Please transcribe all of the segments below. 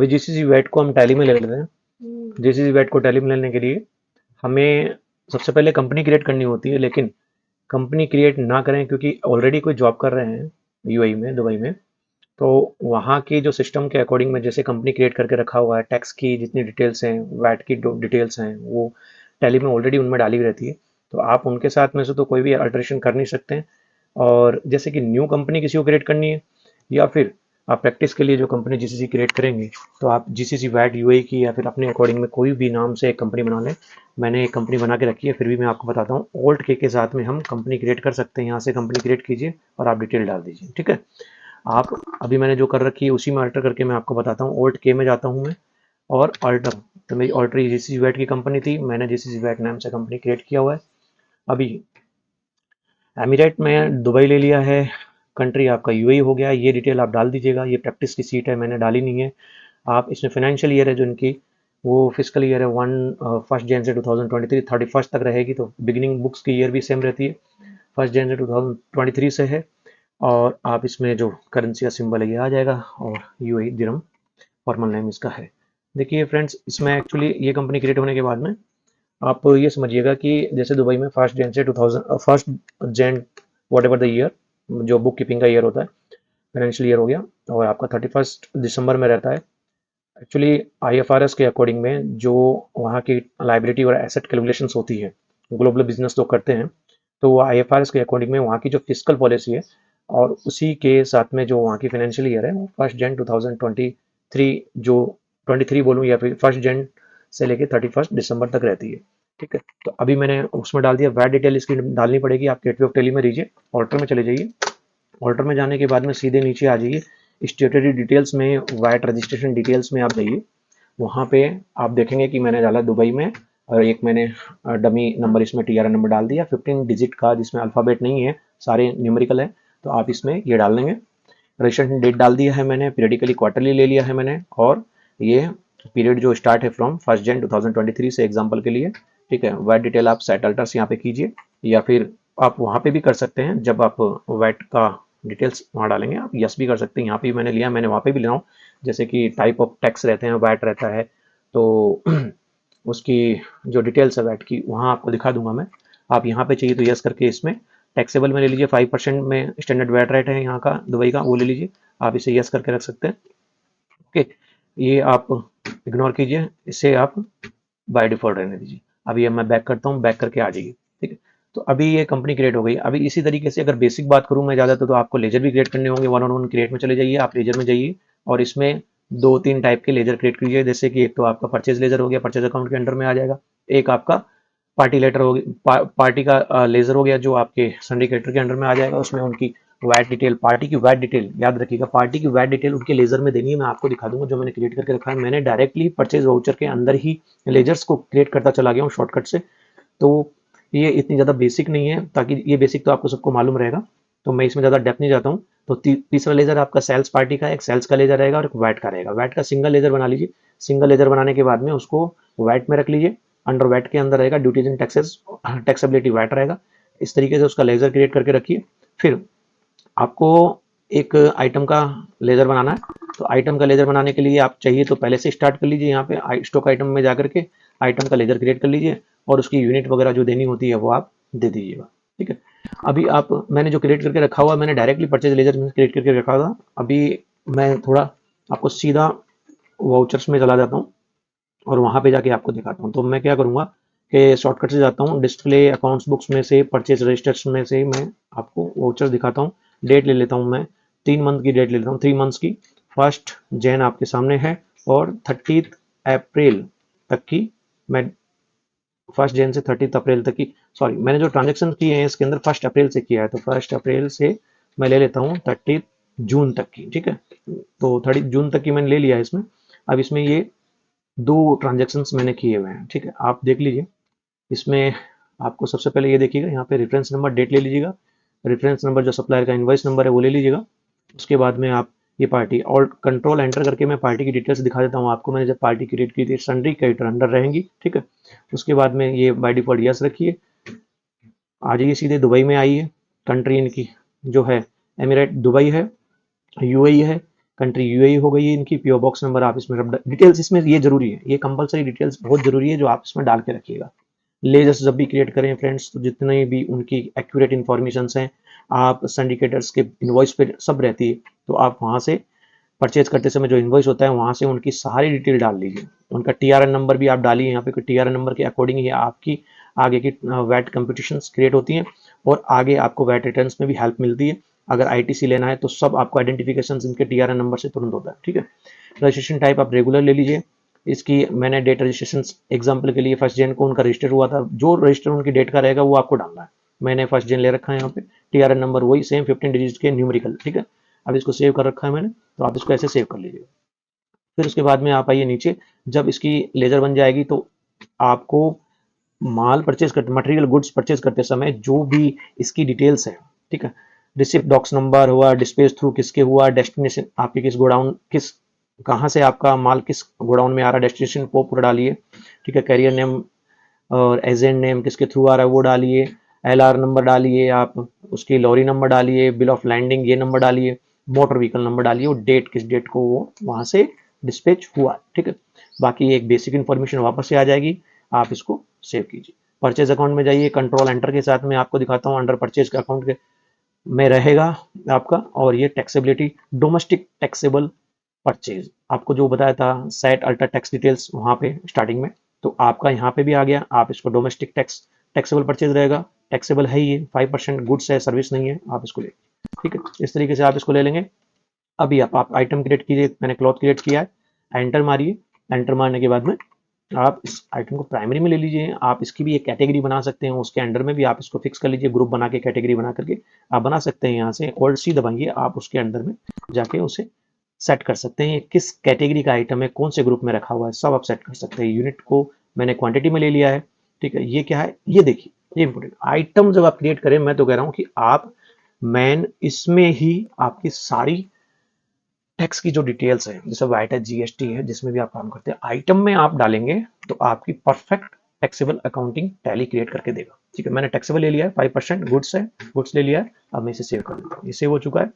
अभी GCC VAT को हम टैली में ले लेते हैं। जीसीसी वैट को टैली में लेने के लिए हमें सबसे पहले कंपनी क्रिएट करनी होती है, लेकिन कंपनी क्रिएट ना करें क्योंकि ऑलरेडी कोई जॉब कर रहे हैं यूएई में, दुबई में, तो वहाँ की जो सिस्टम के अकॉर्डिंग में जैसे कंपनी क्रिएट करके रखा हुआ है, टैक्स की जितनी डिटेल्स हैं, वैट की डिटेल्स हैं, वो टैली में ऑलरेडी उनमें डाली हुई रहती है। तो आप उनके साथ में से तो कोई भी अल्टरेशन कर नहीं सकते हैं। और जैसे कि न्यू कंपनी किसी को क्रिएट करनी है, या फिर आप प्रैक्टिस के लिए जो कंपनी जीसीसी क्रिएट करेंगे, तो आप जीसीसी वैट यूएई की या फिर अपने अकॉर्डिंग में कोई भी नाम से एक कंपनी बना लें। मैंने एक कंपनी बना के रखी है, फिर भी मैं आपको बताता हूँ। ऑल्ट के साथ में हम कंपनी क्रिएट कर सकते हैं। यहाँ से कंपनी क्रिएट कीजिए और आप डिटेल डाल दीजिए, ठीक है। आप अभी मैंने जो कर रखी है उसी में अल्टर करके मैं आपको बताता हूँ। ऑल्ट के में जाता हूँ मैं और अल्टर, तो मेरी ऑल्टर जीसीसी वैट की कंपनी थी, मैंने जीसीसी वैट नाम से कंपनी क्रिएट किया हुआ है। अभी एमिरेट में दुबई ले लिया है, कंट्री आपका यूएई हो गया। ये डिटेल आप डाल दीजिएगा। ये प्रैक्टिस की सीट है, मैंने डाली नहीं है। आप इसमें फाइनेंशियल ईयर है जो इनकी, वो फिजिकल ईयर है 1 जन से 2023 31 तक रहेगी। तो बिगिनिंग बुक्स की ईयर भी सेम रहती है, 1 जन से 2023 से है। और आप इसमें जो करेंसी का सिंबल है ये आ जाएगा, और यूएई दिरहम फॉर्मल नेम इसका है। देखिए फ्रेंड्स, इसमें एक्चुअली ये कंपनी क्रिएट होने के बाद में आप ये समझिएगा कि जैसे दुबई में 1 जन से 1 जन वॉट एवर द ईयर, जो बुक कीपिंग का ईयर होता है, फाइनेंशियल ईयर हो गया, और आपका 31 दिसंबर में रहता है। एक्चुअली आईएफआरएस के अकॉर्डिंग में जो वहाँ की लाइबिलिटी और एसेट कैलकुलेशंस होती है, ग्लोबल बिजनेस लोग करते हैं, तो वो आईएफआरएस के अकॉर्डिंग में वहाँ की जो फिजिकल पॉलिसी है और उसी के साथ में जो वहाँ की फाइनेंशियल ईयर है वो 1 जन 2023, जो 23 बोलूँ या फिर 1 जन से लेके 31 दिसंबर तक रहती है, ठीक है। तो अभी मैंने उसमें डाल दिया। वैट डिटेल इसकी डालनी पड़ेगी। आप गेटवे ऑफ टेली में दीजिए, ऑल्टर में चले जाइए। ऑल्टर में जाने के बाद में सीधे नीचे आ जाइए, स्टेटरी डिटेल्स में वैट रजिस्ट्रेशन डिटेल्स में आप जाइए। वहाँ पे आप देखेंगे कि मैंने डाला दुबई में, और एक मैंने डमी नंबर इसमें टीआरएन नंबर डाल दिया 15 डिजिट का, जिसमें अल्फ़ाबेट नहीं है, सारे न्यूमेरिकल है। तो आप इसमें ये डाल देंगे। रजिस्ट्रेशन डेट डाल दिया है मैंने, पीरियडिकली क्वार्टरली ले लिया है मैंने, और ये पीरियड जो स्टार्ट है फ्रॉम 1 जन 2023 से एग्जाम्पल के लिए, ठीक है। वैट डिटेल आप सेट अल्टर्स यहाँ पे कीजिए, या फिर आप वहाँ पे भी कर सकते हैं। जब आप वैट का डिटेल्स वहाँ डालेंगे, आप यस भी कर सकते हैं। यहाँ पे मैंने लिया, मैंने वहाँ पे भी ले रहा हूँ। जैसे कि टाइप ऑफ टैक्स रहते हैं, वैट रहता है, तो उसकी जो डिटेल्स है वैट की वहाँ आपको दिखा दूंगा मैं। आप यहाँ पे चाहिए तो यस करके इसमें टैक्सेबल में ले लीजिए। 5% में स्टैंडर्ड वैट रेट है यहाँ का दुबई का, वो ले लीजिए। आप इसे यस करके रख सकते हैं, ओके। ये आप इग्नोर कीजिए, इसे आप बाय डिफॉल्ट रहने दीजिए। अभी मैं बैक करता हूँ, बैक करके आ जाइए, ठीक है। तो अभी ये कंपनी क्रिएट हो गई। अभी इसी तरीके से अगर बेसिक बात करूँ मैं ज़्यादा, तो आपको लेजर भी क्रिएट करने होंगे। 1-on-1 क्रिएट में चले जाइए, आप लेजर में जाइए और इसमें 2-3 टाइप के लेजर क्रिएट कीजिए। जैसे कि एक तो आपका परचेज लेजर हो गया, परचेज अकाउंट के अंडर में आ जाएगा। एक आपका पार्टी लेटर हो गया, पार्टी का लेजर हो गया, जो आपके सिंडिकेटर के अंडर में आ जाएगा। उसमें उनकी वैट डिटेल, पार्टी की वैट डिटेल याद रखिएगा, पार्टी की वैट डिटेल उनके लेजर में देनी है। मैं आपको दिखा दूंगा जो मैंने क्रिएट करके रखा है। मैंने डायरेक्टली परचेज वाउचर के अंदर ही लेजर्स को क्रिएट करता चला गया हूँ शॉर्टकट से। तो ये इतनी ज़्यादा बेसिक नहीं है, ताकि ये बेसिक तो आपको सबको मालूम रहेगा, तो मैं इसमें ज़्यादा डेप्थ नहीं जाता हूँ। तो तीसरा लेजर आपका सेल्स पार्टी का, एक सेल्स का लेजर रहेगा और एक वैट का रहेगा। वैट का सिंगल लेजर बना लीजिए। सिंगल लेजर बनाने के बाद में उसको वैट में रख लीजिए। अंडर वैट के अंदर रहेगा duties and taxes, taxability VAT रहेगा। इस तरीके से उसका लेजर क्रिएट करके रखिए। फिर आपको एक आइटम का लेजर बनाना है। तो आइटम का लेजर बनाने के लिए आप चाहिए तो पहले से स्टार्ट कर लीजिए। यहाँ पे स्टॉक आइटम में जाकर के आइटम का लेजर क्रिएट कर लीजिए, और उसकी यूनिट वगैरह जो देनी होती है वो आप दे दीजिएगा, ठीक है। अभी आप, मैंने जो क्रिएट करके रखा हुआ, मैंने डायरेक्टली परचेज लेजर में क्रिएट करके रखा था। अभी मैं थोड़ा आपको सीधा वाउचर्स में चला जाता हूँ और वहाँ पे जाके आपको दिखाता हूँ। तो मैं क्या करूँगा कि शॉर्टकट से जाता हूँ, डिस्प्ले अकाउंट्स बुक्स में से, परचेज रजिस्टर्स में से मैं आपको वाउचर दिखाता हूँ। डेट ले लेता हूँ मैं, 3 मंथ की डेट ले लेता हूँ, 3 मंथ्स की। 1 जन आपके सामने है, और 30 अप्रैल तक की मैं, 1 जन से 30 अप्रैल तक की, सॉरी, मैंने जो ट्रांजेक्शन किए हैं इसके अंदर 1 अप्रैल से किया है, तो 1 अप्रैल से मैं ले लेता हूँ 30 जून तक की, ठीक है। तो 30 जून तक की मैंने ले लिया है इसमें। अब इसमें ये 2 ट्रांजेक्शन्स मैंने किए हुए हैं, ठीक है, आप देख लीजिए। इसमें आपको सबसे पहले ये देखिएगा, यहाँ पे रेफरेंस नंबर, डेट ले लीजिएगा। रेफरेंस नंबर जो सप्लायर का इनवॉइस नंबर है वो ले लीजिएगा। उसके बाद में आप ये पार्टी और कंट्रोल एंटर करके मैं पार्टी की डिटेल्स दिखा देता हूँ आपको। मैंने जब पार्टी क्रिएट की थी, सन्ड्री क्रेडिटर अंडर रहेंगी, ठीक है। उसके बाद में ये बाय डिफॉल्ट यस रखिए। आ जाइए सीधे दुबई में आइए। कंट्री इनकी जो है एमिरेट दुबई है, यूएई है। कंट्री यूएई हो गई है इनकी, पीओ बॉक्स नंबर आप इसमें डिटेल्स, इसमें ये जरूरी है, ये कंपलसरी डिटेल्स बहुत जरूरी है जो आप इसमें डाल के रखिएगा। लेजर्स जब भी क्रिएट करें फ्रेंड्स, तो जितने भी उनकी एक्यूरेट इन्फॉर्मेशन हैं, आप सिंडिकेटर्स के इनवॉइस पे सब रहती है, तो आप वहाँ से परचेज करते समय जो इनवॉइस होता है वहाँ से उनकी सारी डिटेल डाल लीजिए। उनका टीआरएन नंबर भी आप डालिए यहाँ पे, टीआरएन नंबर के अकॉर्डिंग ही आपकी आगे की वैट कंपटीशंस क्रिएट होती हैं और आगे आपको वैट रिटर्न्स में भी हेल्प मिलती है। अगर आईटीसी लेना है तो सब आपको आइडेंटिफिकेशन इनके टीआरएन नंबर से तुरंत होता है, ठीक है। रजिस्ट्रेशन टाइप आप रेगुलर ले लीजिए। इसकी मैंने डेट रजिस्ट्रेशन एग्जाम्पल के लिए 1 जन को उनका रजिस्टर हुआ था, जो रजिस्टर उनकी डेट का रहेगा वो आपको डालना है। मैंने 1 जन ले रखा है यहाँ पे, टीआरएन नंबर वही सेम 15 डिजिट के न्यूमेरिकल, ठीक है। अब इसको सेव कर रखा है मैंने, तो आप इसको ऐसे सेव कर लीजिए। फिर उसके बाद में आप आइए नीचे, जब इसकी लेजर बन जाएगी तो आपको माल परचेज करते, मटेरियल गुड्स परचेज करते समय जो भी इसकी डिटेल्स है, ठीक है, रिसिप्ट डॉक्स नंबर हुआ, डिस्पेच थ्रू किसके हुआ, डेस्टिनेशन आपके किस गोडाउन, किस कहाँ से आपका माल किस गोडाउन में आ रहा है, डेस्टिनेशन को पूरा डालिए, ठीक है। कैरियर नेम और एजेंट नेम किसके थ्रू आ रहा है वो डालिए, एलआर नंबर डालिए, आप उसकी लॉरी नंबर डालिए, बिल ऑफ लैंडिंग ये नंबर डालिए, मोटर व्हीकल नंबर डालिए और डेट किस डेट को वो वहां से डिस्पैच हुआ, ठीक है। बाकी एक बेसिक इन्फॉर्मेशन वापस से आ जाएगी, आप इसको सेव कीजिए। परचेज अकाउंट में जाइए, कंट्रोल एंटर के साथ में आपको दिखाता हूँ, अंडर परचेज का अकाउंट के में रहेगा आपका, और ये टैक्सेबिलिटी डोमेस्टिक टैक्सेबल परचेज आपको जो बताया था, सेट अल्टर टैक्स डिटेल्स वहां पे स्टार्टिंग में, तो आपका यहाँ पे भी आ गया। आप इसको डोमेस्टिक टैक्स टैक्सेबल परचेज रहेगा, टैक्सेबल है ये 5% गुड्स है, सर्विस नहीं है, आप इसको ले, ठीक है। इस तरीके से आप इसको ले लेंगे। अभी आप आइटम क्रिएट कीजिए, मैंने क्लॉथ क्रिएट किया है, एंटर मारिए। एंटर मारने के बाद में आप इस आइटम को प्राइमरी में ले लीजिए। आप इसकी भी एक कैटेगरी बना सकते हैं, उसके अंडर में भी आप इसको फिक्स कर लीजिए, ग्रुप बना के कैटेगरी बना करके आप बना सकते हैं। यहाँ से ऑल्ट सी दबाइए, आप उसके अंदर में जाके उसे सेट कर सकते हैं, किस कैटेगरी का आइटम है, कौन से ग्रुप में रखा हुआ है, सब आप सेट कर सकते हैं। यूनिट को मैंने क्वांटिटी में ले लिया है, ठीक है। ये क्या है, ये देखिए, ये इंपॉर्टेंट आइटम जब आप क्रिएट करें, मैं तो कह रहा हूँ कि आप मैन इसमें ही आपकी सारी टैक्स की जो डिटेल्स है, जैसे वैट है, जीएसटी है, जिसमें भी आप काम करते हैं, आइटम में आप डालेंगे तो आपकी perfect taxable accounting tally create करके देगा, ठीक है। मैंने टैक्सेबल ले लिया है, 5% गुड्स है, गुड्स ले लिया है। अब मैं इसे सेव कर देता हूँ, ये सेव हो चुका है,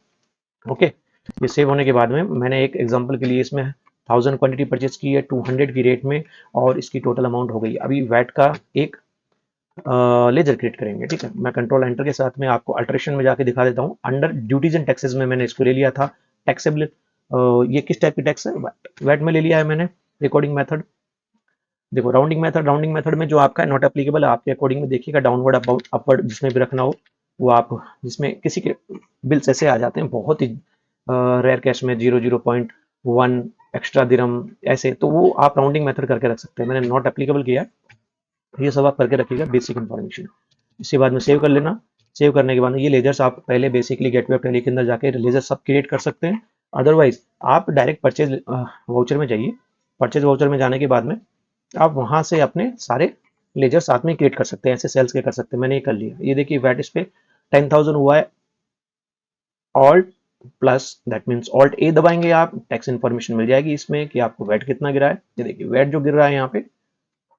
ओके। ये सेव होने के बाद में मैंने एक एग्जांपल के लिए इसमें 1000 क्वांटिटी परचेज की है 200 की रेट में, और इसकी टोटल अमाउंट हो गई। अभी वैट का एक लेजर क्रिएट करेंगे, ठीक है। मैं कंट्रोल एंटर के साथ में आपको अल्टरेशन में जाके दिखा देता हूँ। अंडर ड्यूटीज एंड टैक्सेस में मैंने इसको ले लिया था, टैक्सेबल ये किस टाइप की टैक्स है, वैट में ले लिया है मैंने। रिकॉर्डिंग मेथड देखो, राउंडिंग मेथड में जो आपका नॉट एप्लीकेबल है, आपके अकॉर्डिंग में देखिएगा, डाउनवर्ड अपवर्ड जिसमें भी रखना हो वो आप, जिसमें किसी के बिल्स ऐसे आ जाते हैं बहुत ही रेयर केस में 0.01 एक्स्ट्रा दिरम ऐसे, तो वो आप राउंडिंग मेथड करके रख सकते हैं। मैंने नॉट एप्लीकेबल किया, ये सब आप करके रखिएगा, बेसिक इन्फॉर्मेशन। इसके बाद में सेव कर लेना। सेव करने के बाद में ये लेजर्स आप पहले बेसिकली गेटवे ऑफ टैली के अंदर जाके लेजर सब क्रिएट कर सकते हैं। अदरवाइज आप डायरेक्ट परचेज वाउचर में जाइए। परचेज वाउचर में जाने के बाद में आप वहां से अपने सारे लेजर साथ में क्रिएट कर सकते हैं, ऐसे सेल्स के कर सकते हैं। मैंने ये कर लिया, ये देखिए वैट इस पे 10,000 हुआ है। Alt plus that means alt a दबाएंगे आप, टैक्स इन्फॉर्मेशन मिल जाएगी इसमें कि आपको वैट कितना गिरा है। ये देखिए वैट जो गिर रहा है यहाँ पे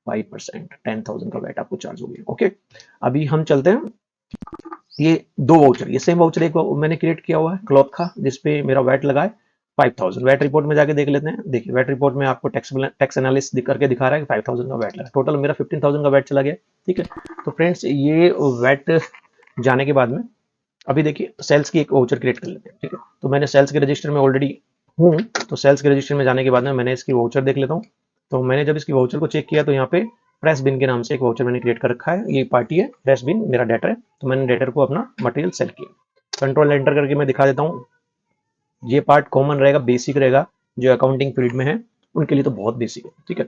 5%, 10,000 का वैट आपको चार्ज हो गया, ओके। अभी हम चलते हैं, ये दो वाउचर, ये सेम वाउचर एक मैंने क्रिएट किया हुआ है क्लॉथ का, जिसपे मेरा वैट लगा है 5,000। वैट रिपोर्ट में जाके देख लेते हैं। देखिए वैट रिपोर्ट में आपको टैक्स एनालिसिस करके दिखा रहा है कि 5,000 का वैट लगा, टोटल मेरा 15,000 का वैट चला गया, ठीक है। तो फ्रेंड्स ये वैट जाने के बाद में अभी देखिए सेल्स की एक वाउचर क्रिएट कर लेते हैं, ठीक है। तो मैंने सेल्स के रजिस्टर में ऑलरेडी हूँ, तो सेल्स के रजिस्टर में जाने के बाद में मैंने इसकी वाउचर देख लेता हूँ। तो मैंने जब इसकी वाउचर को चेक किया तो यहाँ पे प्रेस बिन के नाम से एक वाउचर मैंने क्रिएट कर रखा है, ये पार्टी है, प्रेस बिन मेरा डेटर है। तो मैंने डेटर को अपना मटेरियल सेल किया, कंट्रोल एंटर करके मैं दिखा देता हूँ। ये पार्ट कॉमन रहेगा, बेसिक रहेगा, जो अकाउंटिंग फील्ड में है उनके लिए तो बहुत बेसिक है, ठीक है।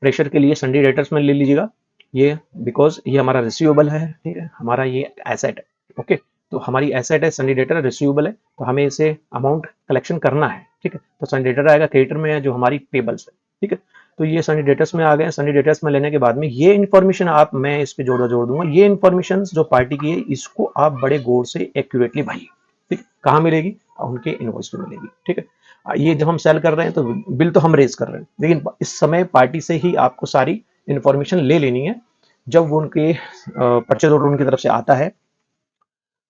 प्रेशर के लिए सन्डी डेटर्स में ले लीजिएगा ये, बिकॉज ये हमारा रिसीवेबल है, ठीक है, हमारा ये एसेट है, ओके। तो हमारी एसेट है, सन्डी डेटर रिसीवेबल है, तो हमें इसे अमाउंट कलेक्शन करना है, ठीक है। तो सन्डी डेटर आएगा, क्रेडिटर में है जो हमारी पेबल्स है, ठीक है। तो ये सन्डी डेटर्स में आ गए। सन्डी डेटर्स में लेने के बाद में ये इन्फॉर्मेशन आप, मैं इस पे जोड़ दूंगा, ये इन्फॉर्मेशन जो पार्टी की है इसको आप बड़े गौर से एक्यूरेटली भरिए, ठीक। कहाँ मिलेगी, उनके इनवॉइस पे मिलेगी, ठीक है। ये जब हम सेल कर रहे हैं तो बिल तो हम रेज कर रहे हैं, लेकिन इस समय पार्टी से ही आपको सारी इन्फॉर्मेशन ले लेनी है। जब वो उनके परचेज ऑर्डर उनकी तरफ से आता है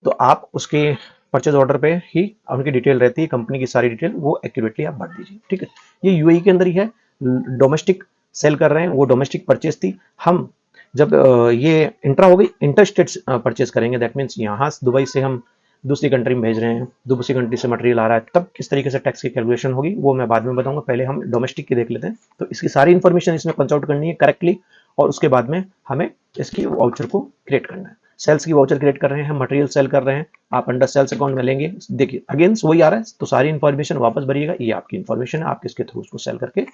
तो आप उसके परचेज ऑर्डर पे ही उनकी डिटेल रहती है, कंपनी की सारी डिटेल वो एक्यूरेटली आप भर दीजिए, ठीक है। ये यूएई के अंदर ही है, डोमेस्टिक सेल कर रहे हैं, वो डोमेस्टिक परचेज थी। हम जब ये इंट्रा हो गई, इंटर स्टेट परचेज करेंगे, दैट मीन्स यहाँ दुबई से हम दूसरी कंट्री में भेज रहे हैं, दूसरी कंट्री से मटेरियल आ रहा है, तब किस तरीके से टैक्स की कैलकुलेशन होगी वो मैं बाद में बताऊंगा। पहले हम डोमेस्टिक की देख लेते हैं। तो इसकी सारी इन्फॉर्मेशन इसमें पंच आउट करनी है करेक्टली, और उसके बाद में हमें इसकी वाउचर को क्रिएट करना है। सेल्स की वाउचर क्रिएट कर रहे हैं, मटेरियल सेल कर रहे हैं, आप अंडर सेल्स अकाउंट में लेंगे। देखिए अगेंस्ट वही आ रहा है, तो सारी इन्फॉर्मेशन वापस भरिएगा। ये आपकी इन्फॉर्मेशन है, आप किसके थ्रू उसको सेल करके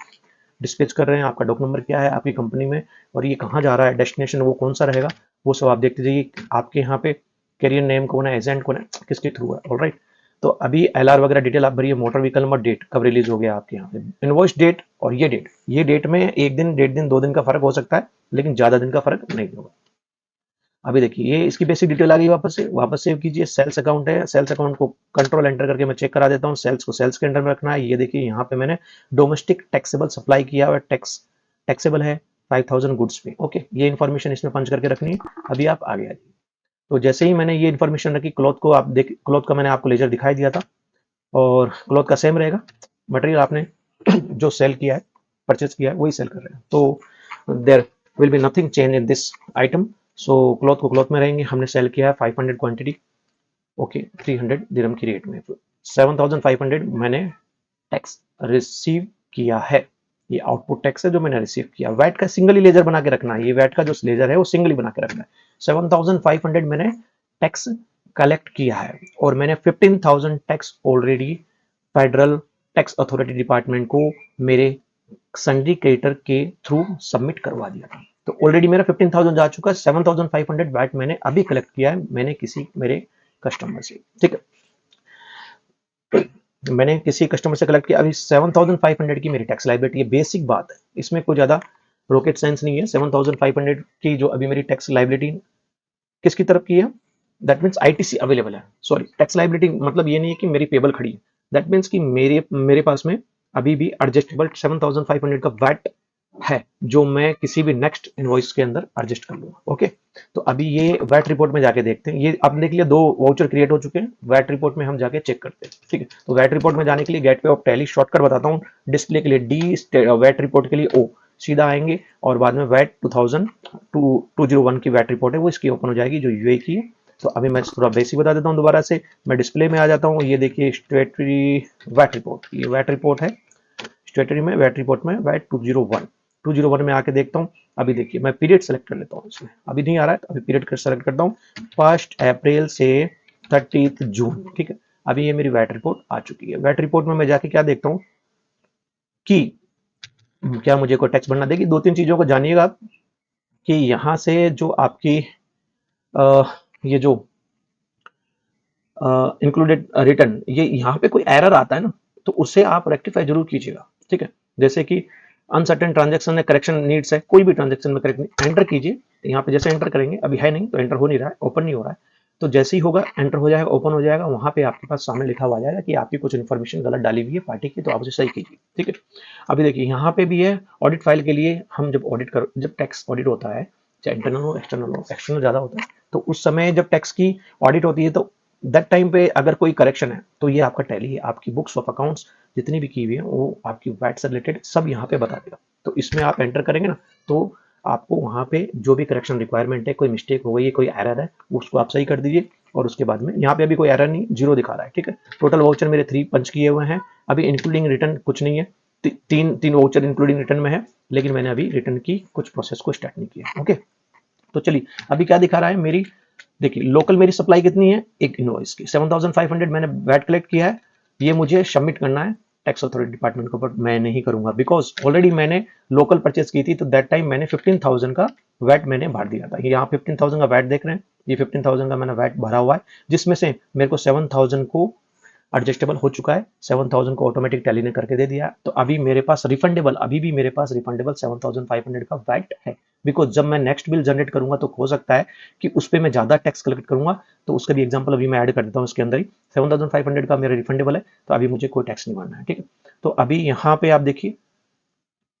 डिस्पैच कर रहे हैं, आपका डॉक नंबर क्या है आपकी कंपनी में, और ये कहाँ जा रहा है, डेस्टिनेशन वो कौन सा रहेगा, वो सब आप देखते जाइए। आपके यहाँ पे कैरियर नेम कौन है, एजेंट कौन है, किसके थ्रू है, ऑलराइट। तो अभी एलआर वगैरह डिटेल आप भरिए, मोटर व्हीकल नंबर, डेट कब रिलीज हो गया आपके यहाँ पे, इनवॉइस डेट, और ये डेट में 1 दिन 1.5 दिन 2 दिन का फर्क हो सकता है, लेकिन ज्यादा दिन का फर्क नहीं होगा। अभी देखिए ये इसकी बेसिक डिटेल आ गई, वापस सेव कीजिए। सेल्स अकाउंट है, सेल्स अकाउंट को कंट्रोल एंटर करके मैं चेक करा देता हूँ, सेल्स को सेल्स के अंडर में रखना है। ये देखिए यहाँ पे मैंने डोमेस्टिक टैक्सेबल सप्लाई किया हुआ, टैक्सेबल है 5000 गुड्स पे, ओके। ये इन्फॉर्मेशन इसमें पंच करके रखनी है। अभी आप आगे आ जाइए। तो जैसे ही मैंने ये इन्फॉर्मेशन रखी, क्लॉथ को आप देख, क्लॉथ का मैंने आपको लेजर दिखाई दिया था, और क्लॉथ का सेम रहेगा, मटेरियल आपने जो सेल किया है, परचेज किया है, वही सेल कर रहे हैं। तो there will be nothing change in this item. So cloth को क्लॉथ में रहेंगे, हमने सेल किया है 500 क्वांटिटी, ओके, 300 दिरहम की रेट में, 7500 मैंने टैक्स रिसीव किया है। ये आउटपुट टैक्स है जो मैंने रिसीव किया। वैट का सिंगल ही लेजर बना के रखना है, ये वैट का जो लेजर है वो सिंगल ही बना के रखना है। 7500 मैंने टैक्स कलेक्ट किया है, और मैंने 15000 tax already federal tax authority department को मेरे सन्ड्री क्रेडिटर के थ्रू सबमिट करवा दिया था। तो ऑलरेडी मेरा 15000 जा चुका है। 7500 वैट मैंने अभी कलेक्ट किया है, मैंने किसी मेरे कस्टमर से, ठीक है, मैंने किसी कस्टमर से कलेक्ट किया। अभी 7500 की मेरी टैक्स लायबिलिटी है, बेसिक बात है, इसमें कोई ज्यादा रॉकेट साइंस नहीं है। 7500 की जो अभी मेरी टैक्स लायबिलिटी किसकी तरफ की है, दैट मीन्स आईटीसी अवेलेबल है। सॉरी, टैक्स लायबिलिटी मतलब ये नहीं है कि मेरी पेबल खड़ी है, दैट मीन्स कि मेरे पास में अभी भी एडजस्टेबल 7500 का वैट है, जो मैं किसी भी नेक्स्ट इनवॉइस के अंदर एडजस्ट कर लूंगा, ओके। तो अभी ये वैट रिपोर्ट में जाके देखते हैं। ये आपने देख लिया, 2 वाउचर क्रिएट हो चुके हैं, वैट रिपोर्ट में हम जाके चेक करते हैं, ठीक है। तो वैट रिपोर्ट में जाने के लिए गेटवे ऑफ टैली शॉर्टकट बताता हूँ, डिस्प्ले के लिए डी, वैट रिपोर्ट के लिए ओ, सीधा आएंगे, और बाद में वैट 2001 की वैट रिपोर्ट है, वो इसकी ओपन हो जाएगी जो यूए की है। तो अभी मैं थोड़ा बेसिक बता देता हूँ दोबारा से, मैं डिस्प्ले में आ जाता हूँ। ये देखिए स्टेटरी वैट रिपोर्ट, ये वैट रिपोर्ट है, स्टेटरी में वैट रिपोर्ट में वैट 201 में आके देखता हूँ। अभी देखिए मैं पीरियड सेलेक्ट कर लेता हूँ, इसमें अभी नहीं आ रहा है, तो अभी पीरियड सेलेक्ट करता हूँ, 1 अप्रैल से 30 जून, ठीक है। अभी ये मेरी वैट रिपोर्ट आ चुकी है। वैट रिपोर्ट में मैं जाके क्या देखता हूँ कि क्या मुझे कोई टैक्स भरना देगी। 2-3 चीजों को जानिएगा आप, कि यहाँ से जो आपकी ये जो इंक्लूडेड रिटर्न, ये यहाँ पे कोई एरर आता है ना, तो उसे आप रेक्टिफाई जरूर कीजिएगा, ठीक है। जैसे कि अनसर्टेन ट्रांजैक्शन है, करेक्शन नीड्स है, कोई भी ट्रांजैक्शन में करेक्ट एंटर कीजिए। यहाँ पे जैसे एंटर करेंगे, अभी है नहीं तो एंटर हो नहीं रहा है, ओपन नहीं हो रहा है, तो जैसे ही होगा एंटर हो जाएगा, ओपन हो जाएगा, वहां पे आपके पास सामने लिखा हुआ आ जाएगा कि आपकी कुछ इन्फॉर्मेशन गलत डाली हुई है पार्टी की, तो आप उसे सही कीजिए, ठीक है। अभी देखिए यहाँ पे भी है ऑडिट फाइल के लिए, हम जब टैक्स ऑडिट होता है, चाहे इंटरनल हो एक्सटर्नल हो, एक्सटर्नल ज्यादा होता है, तो उस समय जब टैक्स की ऑडिट होती है, तो दैट टाइम पे अगर कोई करेक्शन है, तो ये आपका टैली है, आपकी बुक्स ऑफ अकाउंट्स जितनी भी की हुई है, वो आपकी वैट से रिलेटेड सब यहाँ पे बता देगा। तो इसमें आप एंटर करेंगे ना, तो आपको वहाँ पे जो भी करेक्शन रिक्वायरमेंट है, कोई मिस्टेक हो गई है, कोई एरर है, उसको आप सही कर दीजिए। और उसके बाद में यहाँ पे अभी कोई एरर नहीं, 0 दिखा रहा है, ठीक है। टोटल वाउचर मेरे 3 पंच किए हुए हैं, अभी इंक्लूडिंग रिटर्न कुछ नहीं है, तीन वाउचर इंक्लूडिंग रिटर्न में है, लेकिन मैंने अभी रिटर्न की कुछ प्रोसेस को स्टार्ट नहीं किया, ओके। तो चलिए अभी क्या दिखा रहा है मेरी, देखिए लोकल मेरी सप्लाई कितनी है, एक इनवॉइस की 7500 मैंने वैट कलेक्ट किया है, ये मुझे सबमिट करना है टैक्स अथॉरिटी डिपार्टमेंट को, बट मैं नहीं करूंगा बिकॉज ऑलरेडी मैंने लोकल परचेज की थी, तो दैट टाइम मैंने 15000 का वैट मैंने भर दिया था। यहाँ 15000 का वैट देख रहे हैं, ये 15000 का मैंने वैट भरा हुआ है, जिसमें से मेरे को 7000 को एडजस्टेबल हो चुका है, 7000 को ऑटोमेटिक टैली ने करके दे दिया। तो अभी मेरे पास रिफंडेबल, अभी भी मेरे पास रिफंडेबल 7500 का वैट है, बिकॉज जब मैं नेक्स्ट बिल जनरेट करूंगा तो हो सकता है कि उस पर मैं ज्यादा टैक्स कलेक्ट करूंगा, तो उसका भी एग्जांपल अभी मैं ऐड कर देता हूँ इसके अंदर ही। 7500 का मेरा रिफंडेबल है, तो अभी मुझे कोई टैक्स नहीं भरना है, ठीक है। तो अभी यहाँ पे आप देखिए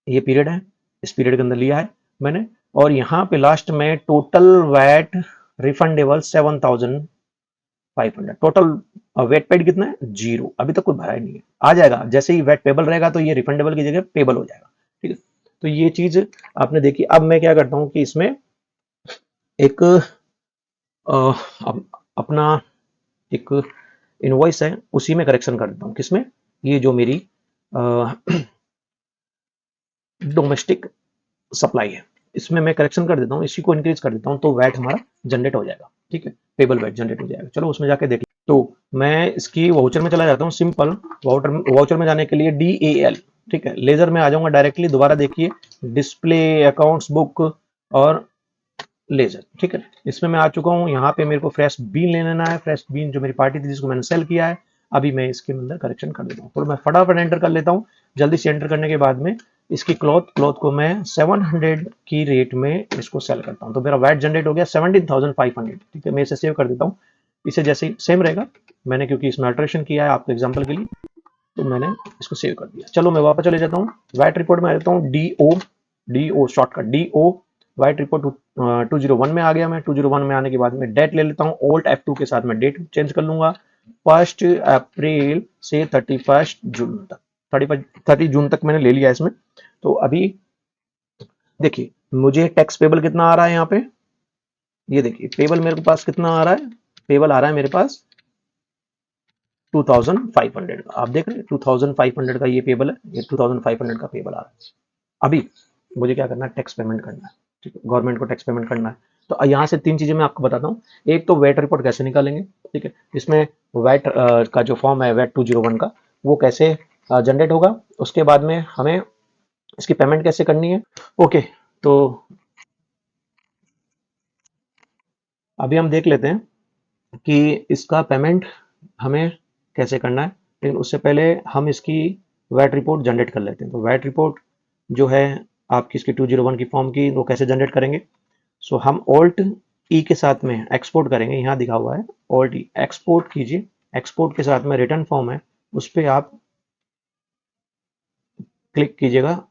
ये पीरियड है, इस पीरियड के अंदर लिया है मैंने, और यहाँ पे लास्ट में total VAT refundable 7000 500 total. VAT paid कितना है? 0। अभी तक कोई भरा ही नहीं है, आ जाएगा जैसे ही वेट पेबल रहेगा तो ये रिफंडेबल की जगह पेबल हो जाएगा। ठीक है, तो ये चीज आपने देखी। अब मैं क्या करता हूँ कि इसमें एक अपना एक इनवॉइस है, उसी में करेक्शन कर देता हूँ। किसमें? ये जो मेरी डोमेस्टिक सप्लाई है, इसमें मैं करेक्शन कर देता हूँ, इसी को इंक्रीज कर देता हूँ, तो वैट हमारा जनरेट हो जाएगा। ठीक है, पेबल वैट जनरेट हो जाएगा। चलो उसमें जाके देख। तो मैं इसकी वाउचर में चला जाता हूँ। सिंपल वाउचर में जाने के लिए DAL। ठीक है, लेजर में आ जाऊंगा डायरेक्टली। दोबारा देखिए, डिस्प्ले, अकाउंट्स बुक और लेजर। ठीक है, इसमें मैं आ चुका हूँ। यहाँ पे मेरे को फ्रेश बीन ले लेना है। फ्रेश बीन जो मेरी पार्टी थी जिसको मैंने सेल किया है, अभी मैं इसके अंदर करेक्शन कर देता हूँ। तो मैं फटाफट एंटर कर लेता हूँ। जल्दी से एंटर करने के बाद में इसकी क्लॉथ को मैं 700 की रेट में इसको सेल करता हूँ। तो मेरा वैट जनरेट हो गया 17,500। ठीक है, मैं इसे सेव कर देता हूँ। इसे जैसे ही सेम रहेगा, मैंने क्योंकि इसमें अल्ट्रेशन किया है आपको एग्जाम्पल के लिए, तो मैंने इसको सेव कर दिया। चलो मैं वापस चले जाता हूँ। वैट रिपोर्ट में आ जाता हूँ। DO shortcut DO white report 201 में आ गया। मैं 201 में आने के बाद में डेट ले लेता हूँ। Alt F2 के साथ मैं डेट चेंज कर लूंगा, 1 अप्रैल से 31 जून तक। 30 जून तक मैंने ले लिया इसमें। तो अभी देखिए, मुझे टैक्स पेबल कितना आ रहा है यहाँ पे, ये देखिए पेबल मेरे पास कितना आ रहा है। पेबल आ रहा है मेरे पास 2500 का। आप देख रहे हैं 2500 का ये पेबल है, ये 2500 का पेबल आ रहा है। अभी मुझे क्या करना है? टैक्स पेमेंट करना है। ठीक है, गवर्नमेंट को टैक्स पेमेंट करना है। तो यहाँ से 3 चीजें मैं आपको बताता हूँ। एक तो वेट रिपोर्ट कैसे निकालेंगे। ठीक है, इसमें वेट का जो फॉर्म है वेट 201 का, वो कैसे जनरेट होगा। उसके बाद में हमें इसकी पेमेंट कैसे करनी है। ओके, तो अभी हम देख लेते हैं कि इसका पेमेंट हमें कैसे करना है। लेकिन उससे पहले हम इसकी वैट रिपोर्ट जनरेट कर लेते हैं। तो वैट रिपोर्ट जो है आपकी इसकी 201 की फॉर्म की, वो कैसे जनरेट करेंगे। सो हम Alt E के साथ में एक्सपोर्ट करेंगे। यहाँ दिखा हुआ है Alt E, एक्सपोर्ट कीजिए। एक्सपोर्ट के साथ में रिटर्न फॉर्म है, उस पर आप क्लिक कीजिएगा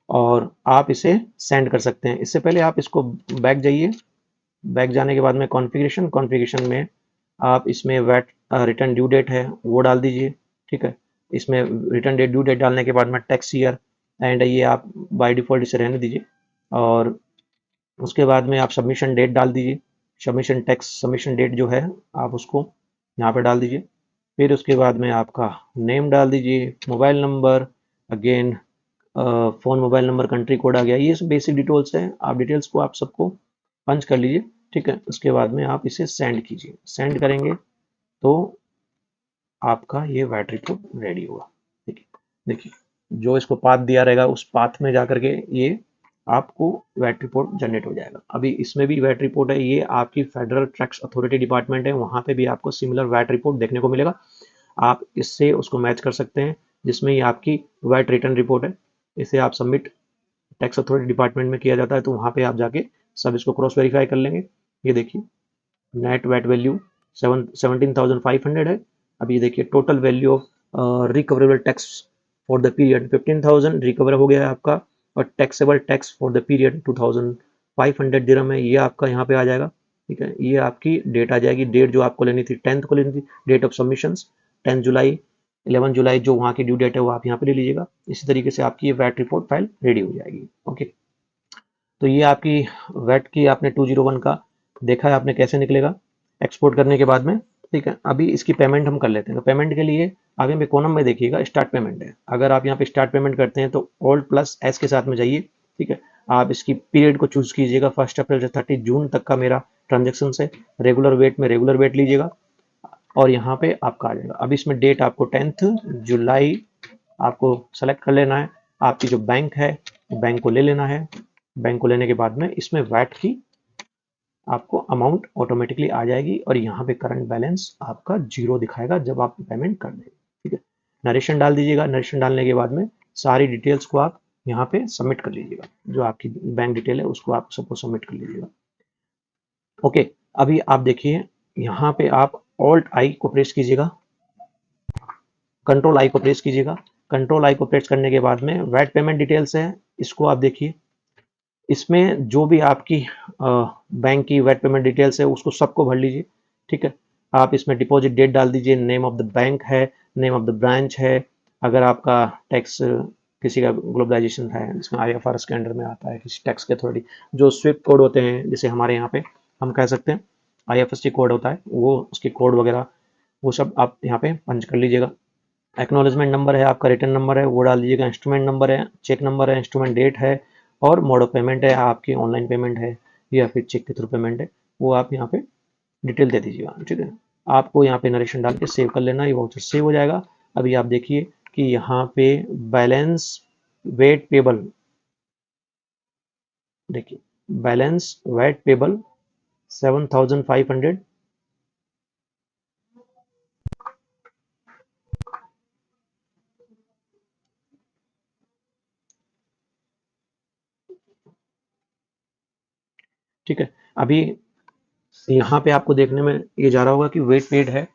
और आप इसे सेंड कर सकते हैं। इससे पहले आप इसको बैक जाइए। बैक जाने के बाद में कॉन्फ़िगरेशन में आप इसमें वैट रिटर्न ड्यू डेट है वो डाल दीजिए। ठीक है, इसमें रिटर्न डेट ड्यू डेट डालने के बाद में टैक्स ईयर एंड ये आप बाय डिफ़ॉल्ट इसे रहने दीजिए। और उसके बाद में आप सबमिशन डेट डाल दीजिए। सबमिशन टैक्स सबमिशन डेट जो है आप उसको यहाँ पे डाल दीजिए। फिर उसके बाद में आपका नेम डाल दीजिए, mobile number, again phone mobile number, country code आ गया। ये सब बेसिक डिटेल्स हैं। आप डिटेल्स को आप सबको पंच कर लीजिए। ठीक है, उसके बाद में आप इसे सेंड कीजिए। सेंड करेंगे तो आपका ये वैट रिपोर्ट रेडी होगा। ठीक है, देखिए जो इसको पाथ दिया रहेगा उस पाथ में जा करके ये आपको वैट रिपोर्ट जनरेट हो जाएगा। अभी इसमें भी वैट रिपोर्ट है, ये आपकी फेडरल टैक्स अथॉरिटी डिपार्टमेंट है, वहाँ पे भी आपको सिमिलर वैट रिपोर्ट देखने को मिलेगा। आप इससे उसको मैच कर सकते हैं, जिसमें ये आपकी वैट रिटर्न रिपोर्ट है। इसे आप सबमिट टैक्स अथॉरिटी डिपार्टमेंट में किया जाता है, तो वहाँ पे आप जाके सब इसको क्रॉस वेरीफाई कर लेंगे। ये देखिए नेट वैट वैल्यू 17,500 है। अब ये देखिए total value of recoverable tax for the period 15,000 recover हो गया है आपका। और taxable tax for the period 2,500 दिरहम है, ये आपका यहाँ पे आ जाएगा। ठीक है, ये आपकी डेट आ जाएगी। डेट जो आपको लेनी थी 10th को लेनी थी, डेट ऑफ सबमिशंस 10 जुलाई, 11 जुलाई जो वहाँ की ड्यू डेट है वो आप यहाँ पे ले लीजिएगा। इसी तरीके से आपकी ये वैट रिपोर्ट फाइल रेडी हो जाएगी। ओके, तो ये आपकी वैट की आपने 201 का देखा है आपने कैसे निकलेगा एक्सपोर्ट करने के बाद में। ठीक है, अभी इसकी पेमेंट हम कर लेते हैं। तो पेमेंट के लिए आगे में कॉलम में देखिएगा स्टार्ट पेमेंट है। अगर आप यहाँ पे स्टार्ट पेमेंट करते हैं तो Alt+S के साथ में जाइए। ठीक है, आप इसकी पीरियड को चूज कीजिएगा। 1 अप्रैल से 30 जून तक का मेरा ट्रांजेक्शन है। रेगुलर वेट में रेगुलर वेट लीजिएगा और यहाँ पे आपका आ जाएगा। अब इसमें डेट आपको 10th जुलाई आपको सेलेक्ट कर लेना है। आपकी जो बैंक है बैंक को ले लेना है। बैंक को लेने के बाद में इसमें वैट की आपको अमाउंट ऑटोमेटिकली आ जाएगी और यहाँ पे करंट बैलेंस आपका 0 दिखाएगा जब आप पेमेंट कर देंगे। ठीक है, नरेशन डाल दीजिएगा। नरेशन डालने के बाद में सारी डिटेल्स को आप यहाँ पे सबमिट कर लीजिएगा। जो आपकी बैंक डिटेल है उसको आप सबको सबमिट कर लीजिएगा। ओके, अभी आप देखिए यहाँ पे आप Alt+I को प्रेस कीजिएगा, Ctrl+I को प्रेस कीजिएगा। Ctrl+I को प्रेस करने के बाद में वैट पेमेंट डिटेल्स है, इसको आप देखिए। इसमें जो भी आपकी बैंक की वेट पेमेंट डिटेल्स है उसको सबको भर लीजिए, ठीक है। आप इसमें डिपॉजिट डेट डाल दीजिए, नेम ऑफ द बैंक है, नेम ऑफ द ब्रांच है, अगर आपका टैक्स किसी का ग्लोबलाइजेशन है जिसमें IFRS के अंडर में आता है, किसी टैक्स के अथॉरिटी, जो स्विफ्ट कोड होते हैं जैसे हमारे यहाँ पे हम कह सकते हैं IFSC कोड होता है, वो उसके कोड वगैरह वो सब आप यहाँ पे पंच कर लीजिएगा। एक्नॉलेजमेंट नंबर है, आपका रिटर्न नंबर है वो डाल दीजिएगा, इंस्ट्रूमेंट नंबर है, चेक नंबर है, इंस्ट्रूमेंट डेट है, और मोड ऑफ पेमेंट है, आपकी ऑनलाइन पेमेंट है या फिर चेक के थ्रू पेमेंट है, वो आप यहाँ पे डिटेल दे दीजिएगा, ठीक है। आपको यहाँ पे नरेशन डाल के सेव कर लेना, ये वाउचर सेव हो जाएगा। अभी आप देखिए कि यहाँ पे बैलेंस वेट पेबल, देखिए बैलेंस वेट पेबल 7,500, ठीक है। अभी यहाँ पे आपको देखने में ये जा रहा होगा कि वेट पेड है,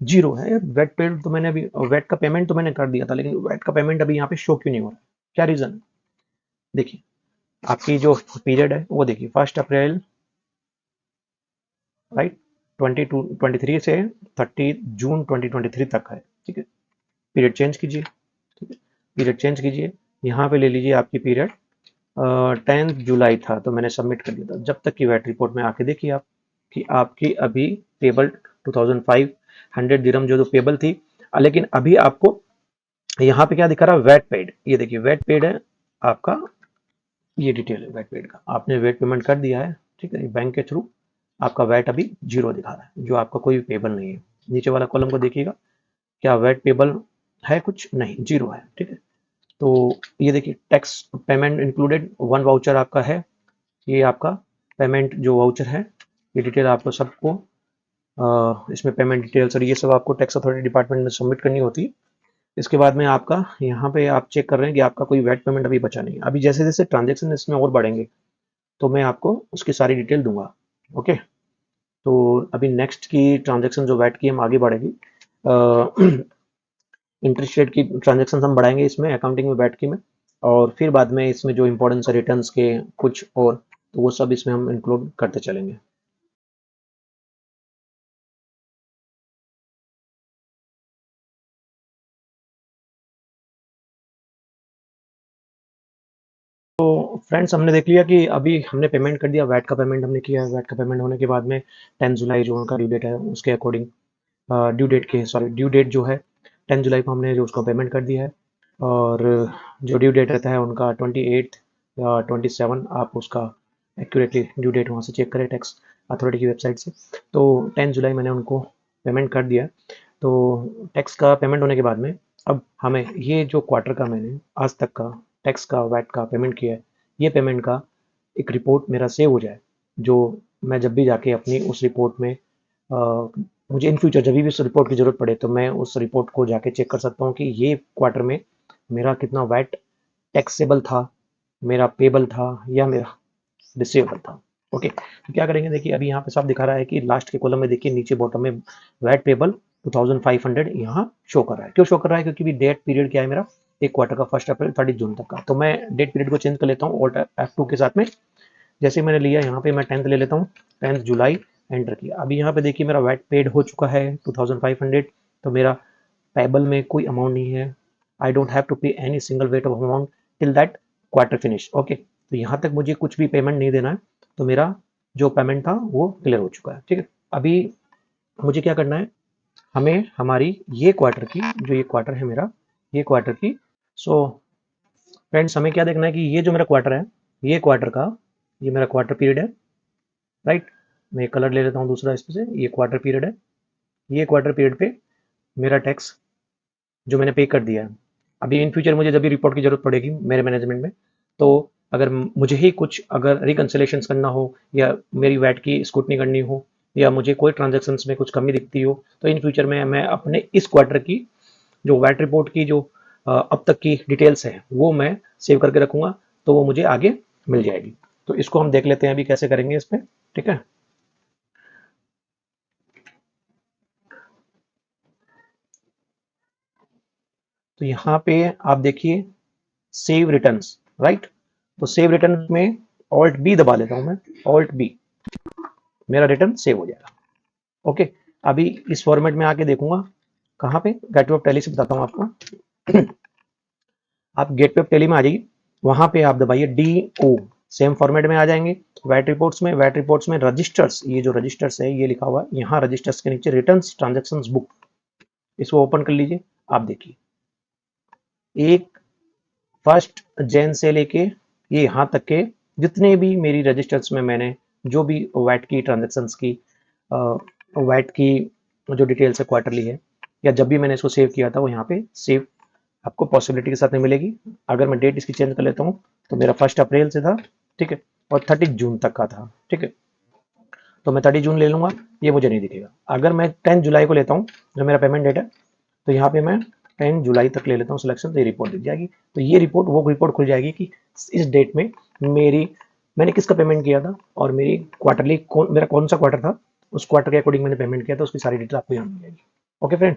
जीरो है। वेट पेड तो मैंने अभी, वेट का पेमेंट तो मैंने कर दिया था, लेकिन वेट का पेमेंट अभी यहाँ पे शो क्यों नहीं हो रहा है, क्या रीजन? देखिए आपकी जो पीरियड है वो देखिए 1 अप्रैल, राइट, 22-23 से 30 जून 2023 तक है, ठीक है। पीरियड चेंज कीजिए, ठीक है, पीरियड चेंज कीजिए, यहाँ पे ले लीजिए आपकी पीरियड 10 जुलाई था तो मैंने सबमिट कर दिया था। जब तक की वैट रिपोर्ट में आके देखिए आप कि आपकी अभी पेबल 2,500 दिरहम जो पेबल थी, लेकिन अभी आपको यहाँ पे क्या दिखा रहा है, वेट पेड, ये देखिए वेट पेड है आपका, ये डिटेल है वेट पेड का, आपने वेट पेमेंट कर दिया है, ठीक है, बैंक के थ्रू आपका वेट अभी जीरो दिखा रहा है, जो आपका कोई पेबल नहीं है। नीचे वाला कॉलम को देखिएगा, क्या वेट पेबल है, कुछ नहीं, जीरो है, ठीक है। तो ये देखिए टैक्स पेमेंट इंक्लूडेड 1 वाउचर आपका है, ये आपका पेमेंट जो वाउचर है, ये डिटेल आपको सबको इसमें पेमेंट डिटेल्स और ये सब आपको टैक्स अथॉरिटी डिपार्टमेंट में सबमिट करनी होती है। इसके बाद में आपका यहाँ पे आप चेक कर रहे हैं कि आपका कोई वेट पेमेंट अभी बचा नहीं है। अभी जैसे जैसे ट्रांजेक्शन इसमें और बढ़ेंगे तो मैं आपको उसकी सारी डिटेल दूंगा, ओके। तो अभी नेक्स्ट की ट्रांजेक्शन जो वेट की हम आगे बढ़ेगी, इंटरेस्ट रेट की ट्रांजेक्शन हम बढ़ाएंगे इसमें अकाउंटिंग में वेट की में, और फिर बाद में इसमें जो इंपॉर्टेंस है रिटर्न्स के कुछ और, तो वो सब इसमें हम इंक्लूड करते चलेंगे। तो फ्रेंड्स हमने देख लिया कि अभी हमने पेमेंट कर दिया, वैट का पेमेंट हमने किया है। वैट का पेमेंट होने के बाद में 10 जुलाई जो उनका ड्यू डेट है उसके अकॉर्डिंग, ड्यू डेट जो है 10 जुलाई को हमने जो उसका पेमेंट कर दिया है, और जो ड्यू डेट रहता है उनका 28 या 27, आप उसका एक्यूरेटली ड्यू डेट वहाँ से चेक करें टैक्स अथॉरिटी की वेबसाइट से। तो 10 जुलाई मैंने उनको पेमेंट कर दिया। तो टैक्स का पेमेंट होने के बाद में अब हमें ये जो क्वार्टर का मैंने आज तक का टैक्स का वैट का पेमेंट किया है, ये पेमेंट का एक रिपोर्ट मेरा सेव हो जाए, जो मैं जब भी जाके अपनी उस रिपोर्ट में मुझे इन फ्यूचर जब भी उस रिपोर्ट की ज़रूरत पड़े तो मैं उस रिपोर्ट को जाके चेक कर सकता हूँ कि ये क्वार्टर में मेरा कितना वैट टैक्सेबल था, मेरा पेबल था या मेरा रिसीवेबल था, ओके। तो क्या करेंगे, देखिए अभी यहाँ पे साफ दिखा रहा है कि लास्ट के कॉलम में देखिए नीचे बॉटम में वैट पेबल 2,500 यहाँ शो कर रहा है। क्यों शो कर रहा है? क्योंकि भी डेट पीरियड क्या है मेरा, एक क्वार्टर का 1 अप्रैल 30 जून तक का। तो मैं डेट पीरियड को चेंज कर लेता हूँ ऑल्ट F2 के साथ में। जैसे मैंने लिया यहाँ पे मैं 10th ले लेता हूँ, 10 जुलाई एंटर किया। अभी यहाँ पे देखिए मेरा वैट पेड हो चुका है 2,500, तो मेरा पेबल में कोई अमाउंट नहीं है। आई डोंट हैव टू पे any single weight of amount till that quarter finish, okay. तो यहाँ तक मुझे कुछ भी पेमेंट नहीं देना है, तो मेरा जो पेमेंट था वो क्लियर हो चुका है, ठीक है। अभी मुझे क्या करना है, हमें हमारी ये क्वार्टर की, जो ये क्वार्टर है मेरा, ये क्वार्टर की, सो फ्रेंड्स हमें क्या देखना है कि ये जो मेरा क्वार्टर है, ये क्वार्टर का, ये मेरा क्वार्टर पीरियड है, राइट। मैं कलर ले लेता हूँ दूसरा इसमें से, ये क्वार्टर पीरियड है। ये क्वार्टर पीरियड पे मेरा टैक्स जो मैंने पे कर दिया है, अभी इन फ्यूचर मुझे जब भी रिपोर्ट की जरूरत पड़ेगी मेरे मैनेजमेंट में, तो अगर मुझे ही कुछ अगर रिकन्सिलेशन करना हो या मेरी वैट की स्क्रूटनी करनी हो या मुझे कोई ट्रांजेक्शन में कुछ कमी दिखती हो, तो इन फ्यूचर में मैं अपने इस क्वार्टर की जो वैट रिपोर्ट की जो अब तक की डिटेल्स है वो मैं सेव करके रखूंगा, तो वो मुझे आगे मिल जाएगी। तो इसको हम देख लेते हैं अभी कैसे करेंगे इस पर, ठीक है। तो यहाँ पे आप देखिए सेव रिटर्न्स, राइट। तो सेव रिटर्न में ऑल्ट बी दबा लेता हूं मैं, ऑल्ट बी, मेरा रिटर्न सेव हो जाएगा। ओके, अभी इस फॉर्मेट में आके देखूंगा कहाँ पे, गेटवे ऑफ टैली से बताता हूँ आपको। आप गेटवे ऑफ टैली में आ जाइए, वहां पे आप दबाइए DO, सेम फॉर्मेट में आ जाएंगे। वैट रिपोर्ट्स में रजिस्टर्स, ये जो रजिस्टर्स है ये लिखा हुआ है यहाँ, रजिस्टर्स के नीचे रिटर्न्स ट्रांजैक्शंस बुक, इसको ओपन कर लीजिए। आप देखिए एक 1 जैन से लेके ये यहाँ तक के जितने भी मेरी रजिस्टर्स में मैंने जो भी वैट की ट्रांजैक्शंस की, वैट की जो डिटेल्स है क्वार्टरली है, या जब भी मैंने इसको सेव किया था वो यहाँ पे सेव आपको पॉसिबिलिटी के साथ में मिलेगी। अगर मैं डेट इसकी चेंज कर लेता हूँ तो मेरा 1 अप्रैल से था, ठीक है, और 30 जून तक का था, ठीक है, तो मैं 30 जून ले लूंगा, ये मुझे नहीं दिखेगा। अगर मैं 10 जुलाई को लेता हूँ जो मेरा पेमेंट डेट है, तो यहाँ पे मैं 10 जुलाई तक ले लेता हूँ सिलेक्शन, तो ये रिपोर्ट दिख जाएगी। तो ये रिपोर्ट वो रिपोर्ट खुल जाएगी कि इस डेट में मैंने किसका पेमेंट किया था, और मेरी क्वार्टरली मेरा कौन सा क्वार्टर था, उस क्वार्टर के अकॉर्डिंग मैंने पेमेंट किया था, उसकी सारी डिटेल आपको यहाँ मिल जाएगी। Okay friend,